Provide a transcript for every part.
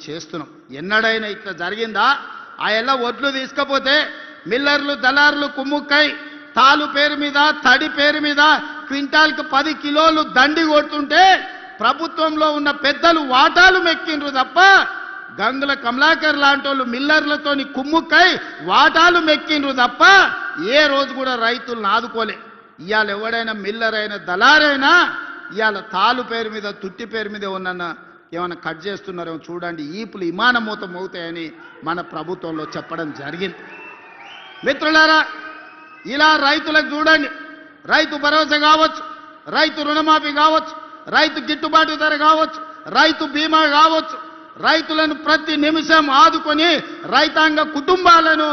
చేస్తున్నాం. ఎన్నడైనా ఇట్లా జరిగిందా? ఆ ఎల్ల ఒడ్లు తీసుకపోతే మిల్లర్లు దళారులు కుమ్ముక్కై తాలు పేరు మీద తడి పేరు మీద క్వింటాల్కి 10 కిలోలు దండి కొడుతుంటే ప్రభుత్వంలో ఉన్న పెద్దలు వాటాలు మెక్కిండ్రు తప్ప గంగుల కమలాకర్ లాంటి వాళ్ళు మిల్లర్లతోని కుమ్ముక్కై వాటాలు మెక్కిండ్రు తప్ప ఏ రోజు కూడా రైతులను ఆదుకోలే. ఇవాళ ఎవడైనా మిల్లర్ అయినా దళారైనా ఇవాళ తాలు పేరు మీద తుట్టి పేరు మీద ఉన్న ఏమైనా కట్ చేస్తున్నారేమో చూడండి, ఈపులు విమానమూతం అవుతాయని మన ప్రభుత్వంలో చెప్పడం జరిగింది. మిత్రులారా, ఇలా రైతులకు చూడండి, రైతు భరోసా కావచ్చు, రైతు రుణమాఫీ కావచ్చు, రైతు గిట్టుబాటు ధర కావచ్చు, రైతు బీమా కావచ్చు, రైతులను ప్రతి నిమిషం ఆదుకొని రైతాంగ కుటుంబాలను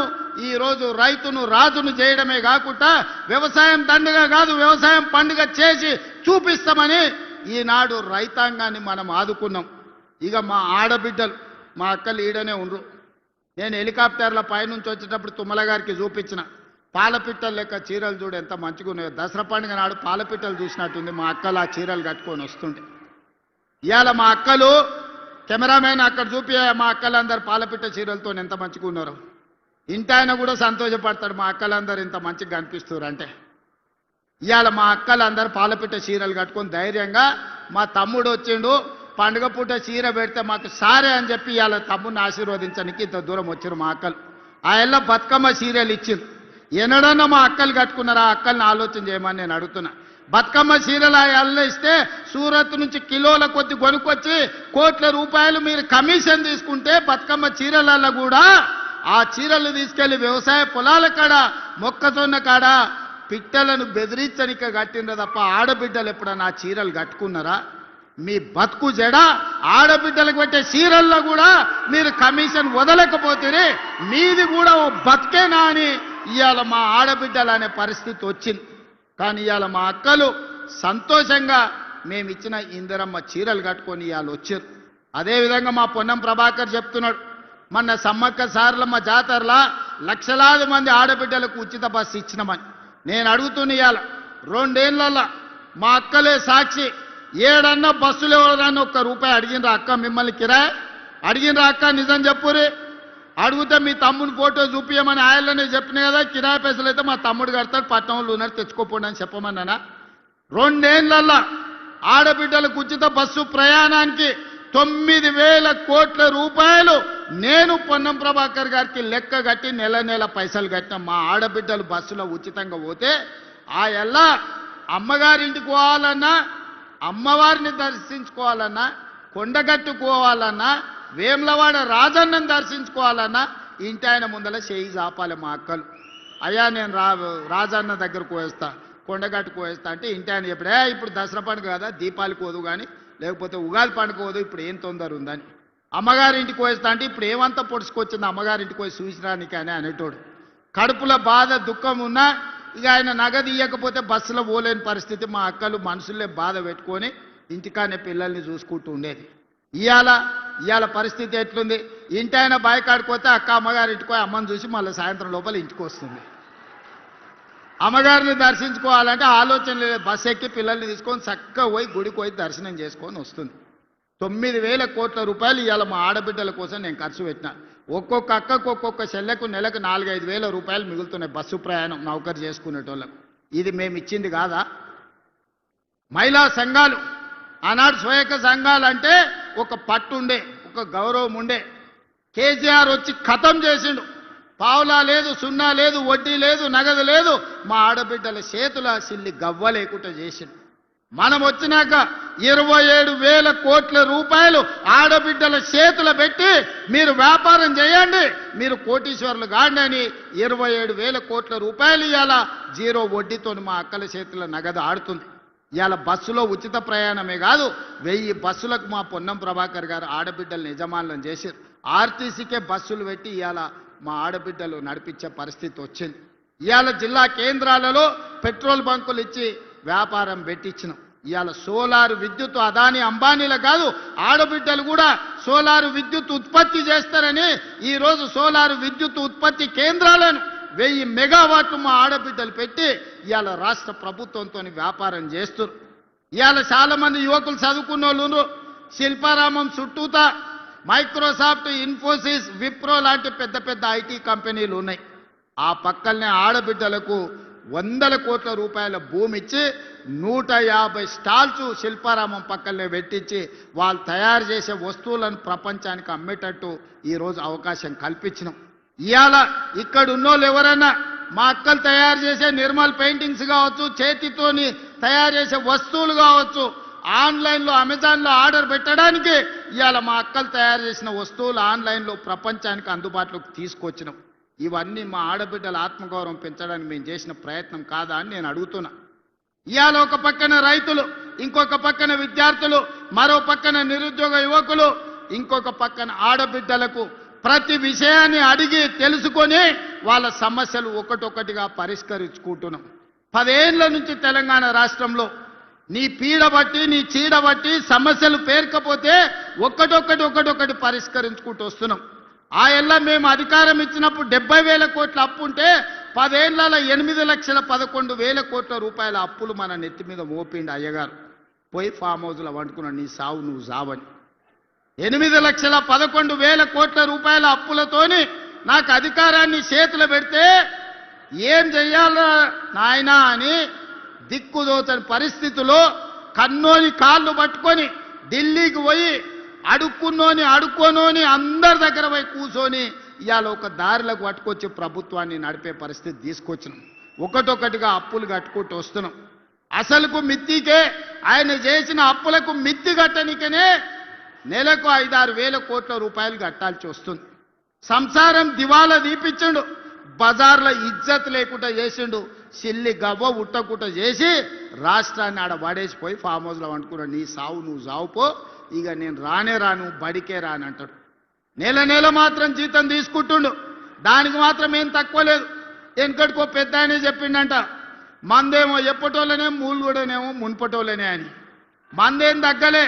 ఈరోజు రైతును రాజును చేయడమే కాకుండా వ్యవసాయం దండగా కాదు వ్యవసాయం పండుగ చేసి చూపిస్తామని ఈనాడు రైతాంగాన్ని మనం ఆదుకున్నాం. ఇక మా ఆడబిడ్డలు మా అక్కలు ఈడనే ఉండ్రు. నేను హెలికాప్టర్ల పైనుంచి వచ్చేటప్పుడు తుమ్మల గారికి చూపించిన పాలపిట్టలు లెక్క చీరలు చూడు ఎంత మంచిగా ఉన్నాయో. దసరా పండుగ నాడు పాలపిట్టలు చూసినట్టుంది మా అక్కలు ఆ చీరలు కట్టుకొని వస్తుంటే. ఇవాళ మా అక్కలు కెమెరామెన్ అక్కడ చూపి మా అక్కలందరూ పాలపిట్ట చీరలతో ఎంత మంచిగా ఉన్నారు. ఇంటి ఆయన కూడా సంతోషపడతాడు మా అక్కలందరూ ఇంత మంచిగా కనిపిస్తున్నారు అంటే. ఇవాళ మా అక్కలందరూ పాలపిట్ట చీరలు కట్టుకొని ధైర్యంగా మా తమ్ముడు వచ్చిండు పండుగ పూట చీర పెడితే మాకు సారే అని చెప్పి ఇవాళ తమ్ముడిని ఆశీర్వదించడానికి ఇంత దూరం వచ్చారు మా అక్కలు. ఆ ఎల్ల బతుకమ్మ చీరలు ఇచ్చింది. ఎన్నడన్నా మా అక్కలు కట్టుకున్నారా? ఆ అక్కల్ని ఆలోచన చేయమని నేను అడుగుతున్నా. బతుకమ్మ చీరలు ఆ ఎల్ల ఇస్తే సూరత్ నుంచి కిలోల కొద్ది కొనుక్కొచ్చి కోట్ల రూపాయలు మీరు కమిషన్ తీసుకుంటే బతుకమ్మ చీరలలో కూడా ఆ చీరలు తీసుకెళ్లి వ్యవసాయ పొలాల కాడ మొక్కజొన్న కాడ పిట్టలను బెదిరించనిక కట్టిండ్రు తప్ప ఆడబిడ్డలు ఎప్పుడన్నా ఆ చీరలు కట్టుకున్నారా? మీ బతుకు జడ ఆడబిడ్డలకు పెట్టే చీరల్లో కూడా మీరు కమిషన్ వదలకపోతే మీది కూడా ఓ బతికేనా అని ఇవాళ మా ఆడబిడ్డలు అనే పరిస్థితి వచ్చింది. కానీ ఇవాళ మా అక్కలు సంతోషంగా మేము ఇచ్చిన ఇందిరమ్మ చీరలు కట్టుకొని ఇవాళ వచ్చారు. అదేవిధంగా మా పొన్నం ప్రభాకర్ చెప్తున్నాడు, మొన్న సమ్మక్క సారలమ్మ జాతరలా లక్షలాది మంది ఆడబిడ్డలకు ఉచిత బస్సు ఇచ్చినామని. నేను అడుగుతున్న ఇవాళ 2 ఏళ్లలో మా అక్కలే సాక్షి, ఏడన్నా బస్సులు ఎవరన్నా ₹1 అడిగినరా అక్క? మిమ్మల్ని కిరాయి అడిగినరా అక్క? నిజం చెప్పురి. అడిగితే మీ తమ్ముని ఫోటో చూపించమని ఆయననే చెప్పిన కదా, కిరాయి పైసలు అయితే మా తమ్ముడు కడతాడు, పట్టణంలో ఉన్నారు తెచ్చుకోపోండి అని చెప్పమన్నానా? 2 ఏళ్లలో ఆడబిడ్డలకు ఉచిత బస్సు ప్రయాణానికి 9,000 కోట్ల రూపాయలు నేను పొన్నం ప్రభాకర్ గారికి లెక్క కట్టి నెల నెల పైసలు కట్టిన. మా ఆడబిడ్డలు బస్సులో ఉచితంగా పోతే ఆ ఎల్ల అమ్మగారింటికి పోవాలన్నా, అమ్మవారిని దర్శించుకోవాలన్నా, కొండగట్టుకోవాలన్నా, వేములవాడ రాజన్నను దర్శించుకోవాలన్నా ఇంటి ఆయన ముందల చేయి చాపాలి మా అక్కలు. అయ్యా నేను రాజన్న దగ్గరకు పోయేస్తా, కొండగట్టుకు పోయేస్తా అంటే ఇంటి ఆయన చెప్పడే ఇప్పుడు దసరా పండుగ కదా దీపాలకు పోదు కానీ లేకపోతే ఉగాది పండుగ పోదు, ఇప్పుడు ఏం తొందర ఉందని. అమ్మగారింటికి పోయేస్తా అంటే ఇప్పుడు ఏమంతా పొడుచుకొచ్చింది అమ్మగారింటికి పోయి చూసిరానికి అని అనేటోడు. కడుపులో బాధ దుఃఖం ఉన్నా ఇక ఆయన నగదు ఇవ్వకపోతే బస్సులో పోలేని పరిస్థితి. మా అక్కలు మనసులే బాధ పెట్టుకొని ఇంటికానే పిల్లల్ని చూసుకుంటూ ఉండేది. ఇవాళ పరిస్థితి ఎట్లుంది? ఇంటి ఆయన బాయికాడిపోతే అక్క అమ్మగారింటికి పోయి అమ్మని చూసి మళ్ళీ సాయంత్రం లోపల ఇంటికి వస్తుంది. అమ్మగారిని దర్శించుకోవాలంటే ఆలోచన లేదు, బస్సు ఎక్కి పిల్లల్ని తీసుకొని చక్కగా పోయి గుడికి పోయి దర్శనం చేసుకొని వస్తుంది. 9,000 కోట్ల రూపాయలు ఇవాళ మా ఆడబిడ్డల కోసం నేను ఖర్చు పెట్టినా. ఒక్కొక్క అక్కకు ఒక్కొక్క చెల్లెకు నెలకు 4-5 వేల రూపాయలు మిగులుతున్నాయి బస్సు ప్రయాణం నౌకరు చేసుకునేటోళ్ళకు. ఇది మేము ఇచ్చింది కాదా? మహిళా సంఘాలు ఆనాడు స్వయక సంఘాలు అంటే ఒక పట్టు ఉండే, ఒక గౌరవం ఉండే. కేసీఆర్ వచ్చి ఖతం చేసిండు. పావులా లేదు, సున్నా లేదు, వడ్డీ లేదు, నగదు లేదు. మా ఆడబిడ్డల చేతుల సిల్లి గవ్వ లేకుండా చేసిండు. మనం వచ్చినాక 27,000 కోట్ల రూపాయలు ఆడబిడ్డల చేతులు పెట్టి మీరు వ్యాపారం చేయండి, మీరు కోటీశ్వరులు కాండి అని 27,000 కోట్ల రూపాయలు ఇవాళ 0 వడ్డీతో మా అక్కల చేతుల నగదు ఆడుతుంది. ఇవాళ బస్సులో ఉచిత ప్రయాణమే కాదు 1000 బస్సులకు మా పొన్నం ప్రభాకర్ గారు ఆడబిడ్డలు యజమానులను చేశారు. ఆర్టీసీకే బస్సులు పెట్టి ఇవాళ మా ఆడబిడ్డలు నడిపించే పరిస్థితి వచ్చింది. ఇవాళ జిల్లా కేంద్రాలలో పెట్రోల్ బంకులు ఇచ్చి వ్యాపారం పెట్టించినాం. ఇవాళ సోలార్ విద్యుత్ అదాని అంబానీల కాదు ఆడబిడ్డలు కూడా సోలార్ విద్యుత్ ఉత్పత్తి చేస్తారని ఈరోజు సోలార్ విద్యుత్ ఉత్పత్తి కేంద్రాలను 1000 మెగావాట్లు మా ఆడబిడ్డలు పెట్టి ఇవాళ రాష్ట్ర ప్రభుత్వంతో వ్యాపారం చేస్తారు. ఇవాళ చాలా మంది యువకులు చదువుకున్న వాళ్ళు శిల్పారామం చుట్టూతా మైక్రోసాఫ్ట్, ఇన్ఫోసిస్, విప్రో లాంటి పెద్ద పెద్ద ఐటీ కంపెనీలు ఉన్నాయి. ఆ పక్కనే ఆడబిడ్డలకు 100 కోట్ల రూపాయల భూమి ఇచ్చి 150 స్టాల్స్ శిల్పారామం పక్కనే పెట్టించి వాళ్ళు తయారు చేసే వస్తువులను ప్రపంచానికి అమ్మేటట్టు ఈరోజు అవకాశం కల్పించినాం. ఇవాళ ఇక్కడ ఉన్నోళ్ళు ఎవరన్నా మా అక్కలు తయారు చేసే నిర్మల్ పెయింటింగ్స్ కావచ్చు, చేతితోని తయారు చేసే వస్తువులు కావచ్చు, ఆన్లైన్లో అమెజాన్లో ఆర్డర్ పెట్టడానికి ఇవాళ మా అక్కలు తయారు చేసిన వస్తువులు ఆన్లైన్లో ప్రపంచానికి అందుబాటులోకి తీసుకొచ్చినాం. ఇవన్నీ మా ఆడబిడ్డల ఆత్మగౌరవం పెంచడానికి మేము చేసిన ప్రయత్నం కాదా అని నేను అడుగుతున్నా. ఇవాళ ఒక పక్కన రైతులు, ఇంకొక పక్కన విద్యార్థులు, మరో పక్కన నిరుద్యోగ యువకులు, ఇంకొక పక్కన ఆడబిడ్డలకు ప్రతి విషయాన్ని అడిగి తెలుసుకొని వాళ్ళ సమస్యలు ఒకటొకటిగా పరిష్కరించుకుంటున్నాం. 10 ఏళ్ల నుంచి తెలంగాణ రాష్ట్రంలో నీ పీడ బట్టి, నీ చీడ బట్టి సమస్యలు పేర్కపోతే ఒకటొకటి పరిష్కరించుకుంటూ వస్తున్నాం. ఆ ఏళ్ళ మేము అధికారం ఇచ్చినప్పుడు 70,000 కోట్ల అప్పు ఉంటే 10 ఏళ్లలో 8,11,000 కోట్ల రూపాయల అప్పులు మన నెత్తి మీద మోపిండి అయ్యగారు. పోయి ఫామ్ హౌస్లో వండుకున్నాడు, నీ సావు నువ్వు సావని. 8,11,000 కోట్ల రూపాయల అప్పులతోని నాకు అధికారాన్ని చేతులు పెడితే ఏం చెయ్యాలా నాయనా అని దిక్కుదోచని పరిస్థితిలో కన్నోని కాళ్ళు పట్టుకొని ఢిల్లీకి పోయి అడుక్కోనోని అందరి దగ్గర పోయి కూర్చొని ఇవాళ ఒక దారిలోకి పట్టుకొచ్చి ప్రభుత్వాన్ని నడిపే పరిస్థితి తీసుకొచ్చినాం. ఒకటొకటిగా అప్పులు కట్టుకుంటూ వస్తున్నాం. అసలుకు మిత్తికే ఆయన చేసిన అప్పులకు మిత్తి కట్టనికనే నెలకు 5-6 వేల కోట్ల రూపాయలు కట్టాల్సి వస్తుంది. సంసారం దివాలా దీపించిండు, బజార్లో ఇజ్జత్ లేకుండా చేసిండు, సిల్లి గవ్వ ఉట్టకుండా చేసి రాష్ట్రాన్ని ఆడ పడేసిపోయి ఫామ్ హౌస్లో వండుకున్నాడు. నీ సావు నువ్వు సావుపో, ఇక నేను రాను బడికే రాని అంటాడు. నెల మాత్రం జీతం తీసుకుంటుండు, దానికి మాత్రం ఏం తక్కువ లేదు. వెనకటికో పెద్ద ఆయనే చెప్పిండంట, మందేమో ఎప్పటోళ్ళనే మూలుగూడనేమో మున్పటోళ్ళనే అని. మందేం తగ్గలే,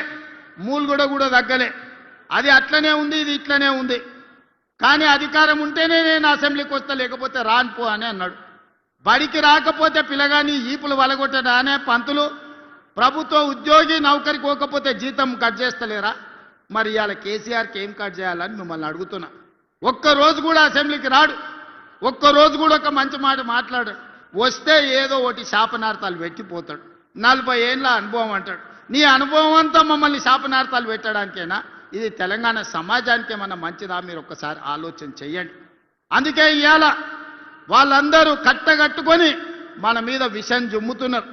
మూలుగూడ కూడా తగ్గలే. అది అట్లనే ఉంది, ఇది ఇట్లనే ఉంది. కానీ అధికారం ఉంటేనే నేను అసెంబ్లీకి వస్తా, లేకపోతే రానుపో అని అన్నాడు. బడికి రాకపోతే పిల్లగాని ఈపులు వలగొట్టడానే పంతులు. ప్రభుత్వ ఉద్యోగి నౌకరికి పోకపోతే జీతం కట్ చేస్తలేరా? మరి ఇవాళ కేసీఆర్కి ఏం కట్ చేయాలని మిమ్మల్ని అడుగుతున్నా. ఒక్కరోజు కూడా అసెంబ్లీకి రాడు, ఒక్కరోజు కూడా ఒక మంచి మాట మాట్లాడాడు. వస్తే ఏదో ఒకటి శాపనార్థాలు పెట్టిపోతాడు. 40 ఏళ్ళ అనుభవం అంటాడు. నీ అనుభవం అంతా మమ్మల్ని శాపనార్థాలు పెట్టడానికేనా? ఇది తెలంగాణ సమాజానికి ఏమన్నా మంచిదా? మీరు ఒక్కసారి ఆలోచన చెయ్యండి. అందుకే ఇవాళ వాళ్ళందరూ కట్టగట్టుకొని మన మీద విషం జుమ్ముతున్నారు.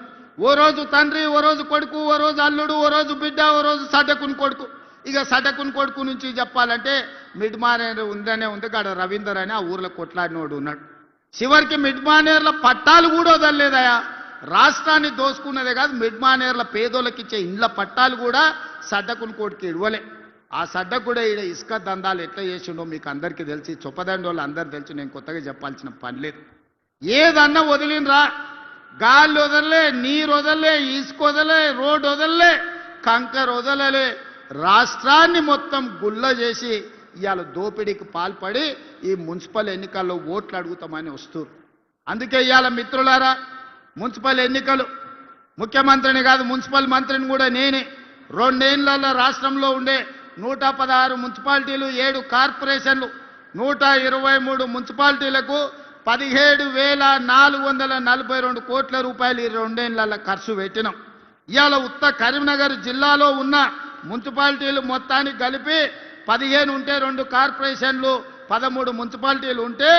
ఓ రోజు తండ్రి, ఓ రోజు కొడుకు, ఓ రోజు అల్లుడు, ఓ రోజు బిడ్డ, ఓ రోజు సటకుని కొడుకు. ఇక సటకుని కొడుకు నుంచి చెప్పాలంటే మిడ్మానేర్ ఉందనే ఉంది కాడ రవీందర్ అని ఆ ఊర్లో కొట్లాడినోడు ఉన్నాడు. చివరికి మిడ్మానేర్ల పట్టాలు కూడా వదలలేదయా. రాష్ట్రాన్ని దోసుకున్నదే కాదు, మిడ్మానేర్ల పేదోళ్ళకి ఇచ్చే ఇండ్ల పట్టాలు కూడా సడ్డకుని కొడుకు ఇవ్వలే. ఆ సడ్డ కూడా ఈడ ఇసుక దందాలు ఎట్లా చేసిండో మీకు అందరికీ తెలిసి, చొప్పదండి వాళ్ళు అందరు తెలుసు, నేను కొత్తగా చెప్పాల్సిన పని లేదు. ఏదన్నా వదిలినరా, గాలి వదలలే, నీరు వదలలే, ఇసుక వదలలే, రోడ్డు వదలలే, కంకర వదలలే. రాష్ట్రాన్ని మొత్తం గుల్ల చేసి ఇవాళ దోపిడీకి పాల్పడి ఈ మున్సిపల్ ఎన్నికల్లో ఓట్లు అడుగుతామని వస్తారు. అందుకే ఇవాళ మిత్రులారా, మున్సిపల్ ఎన్నికలు ముఖ్యమంత్రిని కాదు, మున్సిపల్ మంత్రిని కూడా నేనే. 2 ఏళ్లలో రాష్ట్రంలో ఉండే 116 మున్సిపాలిటీలు, 7 కార్పొరేషన్లు, 123 మున్సిపాలిటీలకు 17,442 కోట్ల రూపాయలు ఈ 2 ఏళ్లలో ఖర్చు పెట్టినాం. ఇవాళ ఉత్త కరీంనగర్ జిల్లాలో ఉన్న మున్సిపాలిటీలు మొత్తానికి కలిపి 15 ఉంటే, 2 కార్పొరేషన్లు, 13 మున్సిపాలిటీలు ఉంటే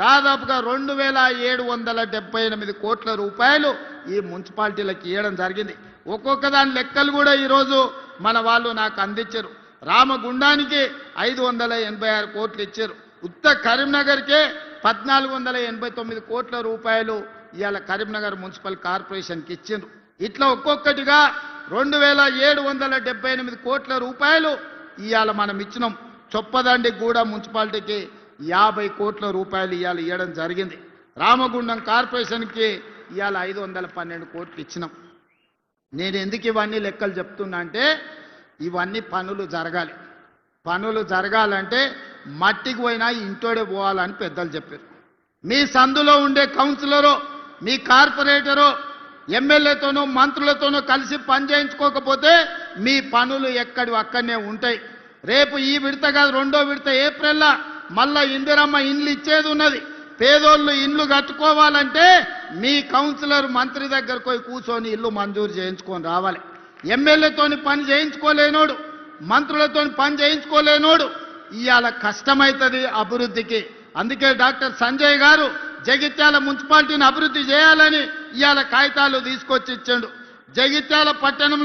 దాదాపుగా 2,778 కోట్ల రూపాయలు ఈ మున్సిపాలిటీలకు ఇవ్వడం జరిగింది. ఒక్కొక్క దాని లెక్కలు కూడా ఈరోజు మన వాళ్ళు నాకు అందించారు. రామగుండానికి 586 కోట్లు ఇచ్చారు. ఉత్త కరీంనగర్కే 1,489 కోట్ల రూపాయలు ఇవాళ కరీంనగర్ మున్సిపల్ కార్పొరేషన్కి ఇచ్చిండ్రు. ఇట్లా ఒక్కొక్కటిగా 2,778 కోట్ల రూపాయలు ఇవాళ మనం ఇచ్చినాం. చొప్పదండి కూడా మున్సిపాలిటీకి 50 కోట్ల రూపాయలు ఇవాళ ఇవ్వడం జరిగింది. రామగుండం కార్పొరేషన్కి ఇవాళ 512 కోట్లు ఇచ్చినాం. నేను ఎందుకు ఇవన్నీ లెక్కలు చెప్తున్నా అంటే, ఇవన్నీ పనులు జరగాలి. పనులు జరగాలంటే మట్టికి పోయినా ఇంటోడే పోవాలని పెద్దలు చెప్పారు. మీ సందులో ఉండే కౌన్సిలరో, మీ కార్పొరేటరో, ఎమ్మెల్యేతోనో మంత్రులతోనో కలిసి పని చేయించుకోకపోతే మీ పనులు ఎక్కడి అక్కడనే ఉంటాయి. రేపు ఈ విడత కాదు రెండో విడత ఏప్రిల్లో మళ్ళా ఇందిరమ్మ ఇండ్లు ఇచ్చేది ఉన్నది. పేదోళ్ళు ఇండ్లు కట్టుకోవాలంటే మీ కౌన్సిలర్ మంత్రి దగ్గరకు పోయి కూర్చొని ఇల్లు మంజూరు చేయించుకొని రావాలి. ఎమ్మెల్యేతోని పని చేయించుకోలేనోడు, మంత్రులతోని పని చేయించుకోలేనోడు ఇవాళ కష్టమవుతుంది అభివృద్ధికి. అందుకే డాక్టర్ సంజయ్ గారు జగిత్యాల మున్సిపాలిటీని అభివృద్ధి చేయాలని ఇవాళ కాగితాలు తీసుకొచ్చి ఇచ్చాడు. జగిత్యాల పట్టణంలో